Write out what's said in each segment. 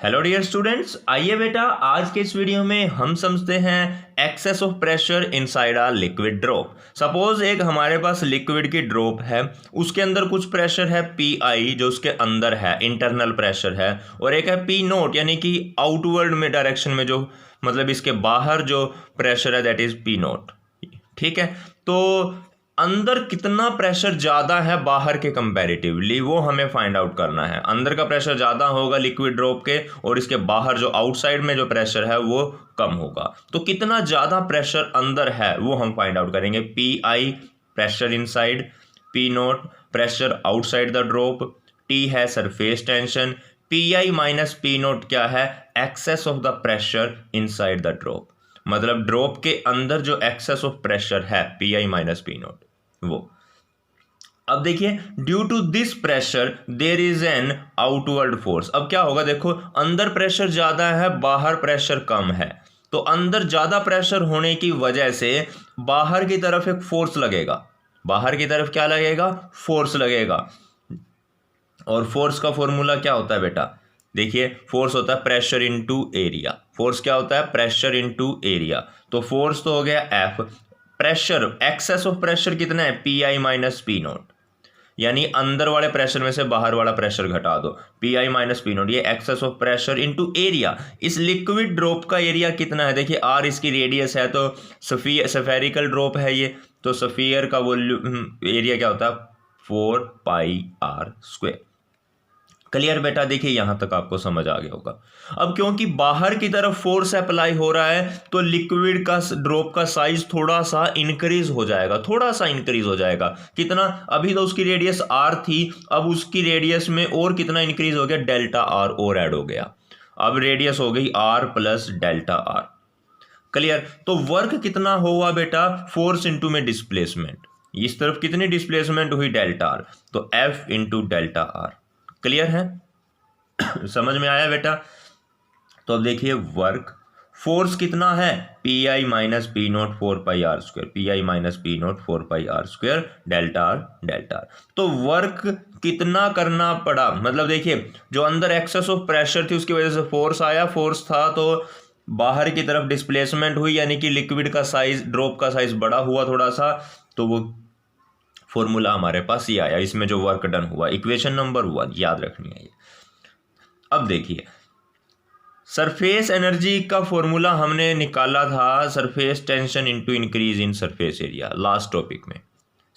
Hello dear students, आइए बेटा आज के इस वीडियो में हम समझते हैं excess of pressure inside a liquid drop. Suppose एक हमारे पास लिक्विड की ड्रॉप है, उसके अंदर कुछ प्रेशर है पी आई जो उसके अंदर है, इंटरनल प्रेशर है, और एक है पी नोट यानी कि आउटवर्ड में डायरेक्शन में जो मतलब इसके बाहर जो प्रेशर है दैट इज पी नोट। ठीक है, तो अंदर कितना प्रेशर ज़्यादा है बाहर के कंपैरेटिवली वो हमें फाइंड आउट करना है। अंदर का प्रेशर ज़्यादा होगा लिक्विड ड्रॉप के और इसके बाहर जो आउटसाइड में जो प्रेशर है वो कम होगा। तो कितना ज़्यादा प्रेशर अंदर है वो हम फाइंड आउट करेंगे। P I pressure inside, P naught pressure outside the drop, T है सरफेस टेंशन, पी आई माइनस पी नोट क्या है, excess of the pressure inside the drop. मतलब ड्रॉप के अंदर जो एक्सेस ऑफ प्रेशर है P I minus P naught वो। अब देखिए, due to this pressure there is an outward force. अब क्या होगा, देखो अंदर प्रेशर ज्यादा है बाहर प्रेशर कम है, तो अंदर ज्यादा प्रेशर होने की वजह से बाहर की तरफ एक फोर्स लगेगा। बाहर की तरफ क्या लगेगा, फोर्स लगेगा। और फोर्स का फॉर्मूला क्या होता है बेटा, देखिए फोर्स होता है प्रेशर इनटू एरिया। फोर्स क्या होता है, प्रेशर इनटू एरिया। तो फोर्स तो हो गया F, pressure excess of pressure कितना है P I minus P note, यानी अंदर वाले प्रेशर में से बाहर वाला प्रेशर घटा दो, पी आई माइनस पी नोट, ये excess of pressure into area. इस लिक्विड ड्रॉप का एरिया कितना है, देखिए आर इसकी रेडियस है, तो स्फेरिकल ड्रॉप है ये, तो स्फीयर का वॉल्यूम एरिया क्या होता है 4 पाई आर स्क्वायर। क्लियर बेटा, देखिए यहां तक आपको समझ आ गया होगा। अब क्योंकि बाहर की तरफ फोर्स अप्लाई हो रहा है तो लिक्विड का ड्रॉप का साइज थोड़ा सा इंक्रीज हो जाएगा, थोड़ा सा इंक्रीज हो जाएगा। कितना, अभी तो उसकी रेडियस आर थी, अब उसकी रेडियस में और कितना इंक्रीज हो गया, डेल्टा आर और ऐड हो गया। अब रेडियस हो गई r plus delta are. Clear, तो वर्क कितना हुआ बेटा, फोर्स इंटू में डिस्प्लेसमेंट, इस तरफ कितनी डिस्प्लेसमेंट हुई डेल्टा आर, तो F into delta R. Clear है समझ में आया बेटा। तो अब देखिए वर्क फोर्स कितना है, P I minus P nought 4 pi are square, p I minus P nought 4 pi are square delta are delta r. तो वर्क कितना करना पड़ा, मतलब देखिए जो अंदर एक्सेस ऑफ प्रेशर थी उसकी वजह से फोर्स आया, फोर्स था तो बाहर की तरफ डिस्प्लेसमेंट हुई, यानी कि लिक्विड का साइज, ड्रॉप का साइज बड़ा हुआ थोड़ा सा, तो वो फॉर्मूला हमारे पास ये आया। इसमें जो वर्क डन हुआ इक्वेशन नंबर 1 याद रखनी है ये। अब देखिए सरफेस एनर्जी का फॉर्मूला हमने निकाला था, surface tension into increase in surface area, last topic में।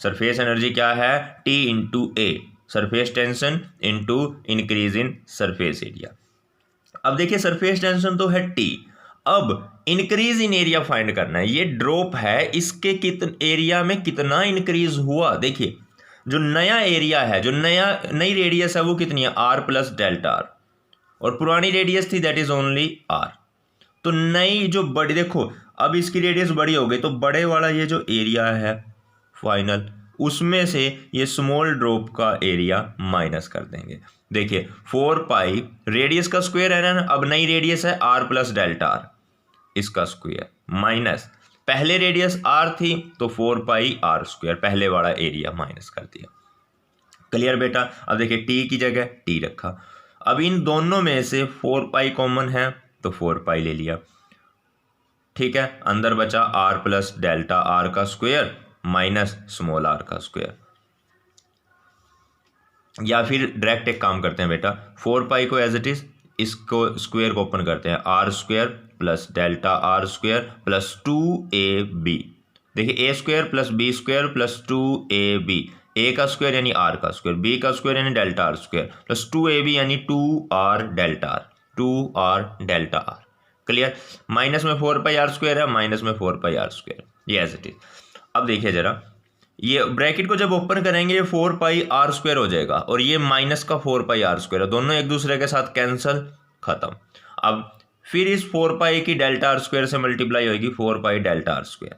सरफेस एनर्जी क्या है, T into A, surface tension into increase in surface area. अब देखिए सरफेस टेंशन तो है टी, अब इंक्रीज इन एरिया फाइंड करना है। ये ड्रॉप है, इसके एरिया में कितना इंक्रीज हुआ। देखिए जो नया एरिया है, जो नई रेडियस है वो कितनी है, आर प्लस डेल्टा आर, और पुरानी रेडियस थी दैट इज ओनली आर। तो नई जो बड़ी, देखो अब इसकी रेडियस बड़ी हो गई तो बड़े वाला ये जो एरिया है फाइनल, उसमें से ये स्मॉल ड्रॉप का एरिया माइनस कर देंगे। देखिए 4 पाई रेडियस का स्क्वायर है ना, अब नई रेडियस है आर प्लस डेल्टा आर, इसका स्क्वायर माइनस पहले रेडियस आर थी तो 4 पाई आर स्क्वायर, पहले वाला एरिया माइनस कर दिया। क्लियर बेटा। अब देखिए टी की जगह टी रखा, अब इन दोनों में से 4 पाई कॉमन है तो 4 पाई ले लिया। ठीक है, अंदर बचा आर प्लस डेल्टा आर का स्क्वायर माइनस स्मॉल आर का स्क्वायर। या फिर डायरेक्ट एक काम करते हैं बेटा, 4 पाई को एज इट इज, इसको स्क्वायर को ओपन करते हैं, R square plus delta R square plus 2ab। देखिए A square plus B square plus 2ab, A का स्क्वायर यानी आर का स्क्वायर, बी का स्क्वायर यानी delta R square plus 2ab यानी 2r delta R, 2r delta are. Clear, minus में 4 pi are square है, minus में 4 पाई आर स्क्वायर, ये एज इट इज। अब देखिए जरा, ये ब्रैकेट को जब ओपन करेंगे ये 4 पाई आर स्क्वायर हो जाएगा और ये माइनस का 4 पाई आर स्क्वायर है, दोनों एक दूसरे के साथ कैंसल, खत्म। अब फिर इस 4 पाई की डेल्टा आर स्क्वायर से मल्टीप्लाई होगी 4 पाई डेल्टा आर स्क्वायर,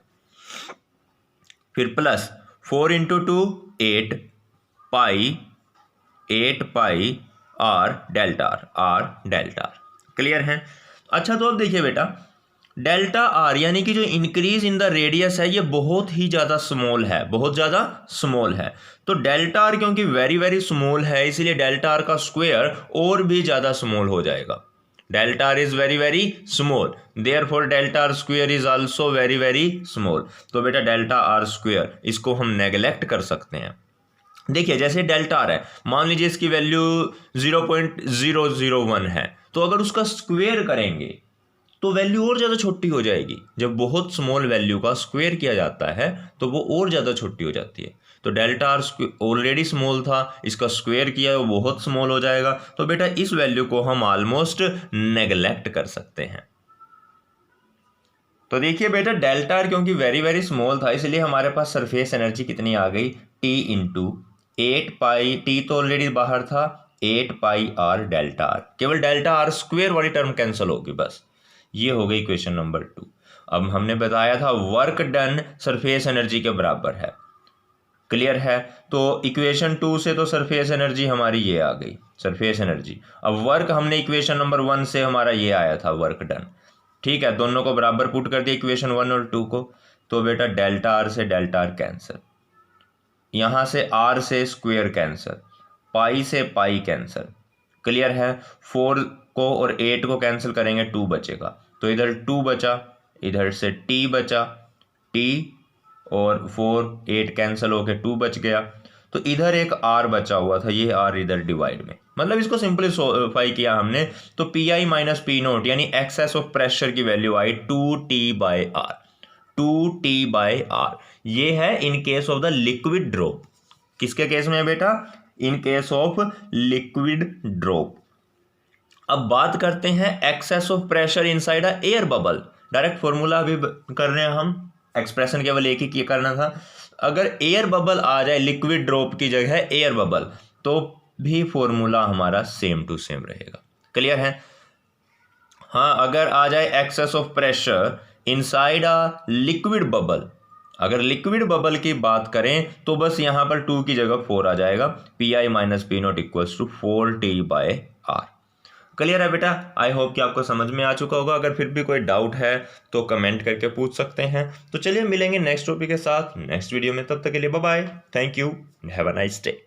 फिर plus 4 into 2 8 pi R delta are delta are. Clear है। अच्छा तो अब देखिए बेटा, डेल्टा आर यानी कि जो इंक्रीज इन द रेडियस है ये बहुत ही ज़्यादा स्मॉल है, बहुत ज़्यादा स्मॉल है। तो डेल्टा आर क्योंकि वेरी वेरी स्मॉल है इसलिए डेल्टा आर का स्क्वायर और भी ज़्यादा स्मॉल हो जाएगा। Delta R is very very small, therefore delta R square is also very very small. तो बेटा डेल्टा आर स्क्वायर इसको हम नेगलेक्ट कर सकते हैं। देखिए जैसे डेल्टा आर है, मान लीजिए इसकी वैल्यू 0.001 है, तो अगर उसका स्क्वायर करेंगे तो वैल्यू और ज़्यादा छोटी हो जाएगी। जब बहुत स्मॉल वैल्यू का स्क्वायर किया जाता है तो वो और ज़्यादा छोटी हो जाती है। तो डेल्टा आर ऑलरेडी स्मॉल था, इसका स्क्वायर किया वो बहुत स्मॉल हो जाएगा। तो बेटा इस वैल्यू को हम ऑलमोस्ट नेगलेक्ट कर सकते हैं। तो देखिए बेटा डेल्टा आर क्योंकि वेरी वेरी स्मॉल था, इसलिए हमारे पास सरफेस एनर्जी कितनी आ गई, T इंटू 8 पाई, टी तो ऑलरेडी बाहर था, 8 पाई आर डेल्टा आर। केवल डेल्टा आर स्क्वायर वाली टर्म कैंसिल होगी बस। ये हो गई क्वेश्चन नंबर 2। अब हमने बताया था वर्क डन सरफेस एनर्जी के बराबर है, क्लियर है। तो इक्वेशन 2 से तो सरफेस एनर्जी हमारी ये आ गई, सरफेस एनर्जी। अब वर्क हमने इक्वेशन नंबर 1 से हमारा ये आया था वर्क डन, ठीक है। दोनों को बराबर पुट कर दिया इक्वेशन 1 और 2 को। तो बेटा डेल्टा आर से डेल्टा आर कैंसिल, यहाँ से आर से स्क्वायर कैंसिल, पाई से पाई कैंसिल, क्लियर है। 4 को और 8 को कैंसिल करेंगे 2 बचेगा, तो इधर 2 बचा, इधर से t बचा, t और 4 8 कैंसिल होके 2 बच गया। तो इधर एक r बचा हुआ था, ये r इधर डिवाइड में, मतलब इसको सिंपलीफाई किया हमने तो पी आई माइनस पी नोट यानी एक्सेस ऑफ प्रेशर की वैल्यू आई 2T/R, 2T/R। ये है in case of the liquid drop. किसके केस में है बेटा, in case of liquid drop. अब बात करते हैं excess of pressure inside a air bubble. Direct formula भी कर रहे हैं हम, एक्सप्रेशन केवल एक ही करना था। अगर एयर बबल आ जाए लिक्विड ड्रॉप की जगह एयर बबल, तो भी फॉर्मूला हमारा सेम टू सेम रहेगा, क्लियर है। हाँ, अगर आ जाए excess of pressure inside a liquid bubble, अगर लिक्विड बबल की बात करें तो बस यहाँ पर 2 की जगह 4 आ जाएगा, P I minus P naught equals to 4T/R। Clear है बेटा, आई होप कि आपको समझ में आ चुका होगा। अगर फिर भी कोई डाउट है तो कमेंट करके पूछ सकते हैं। तो चलिए मिलेंगे नेक्स्ट टॉपिक के साथ नेक्स्ट वीडियो में, तब तक के लिए bye bye, thank you, have a nice day.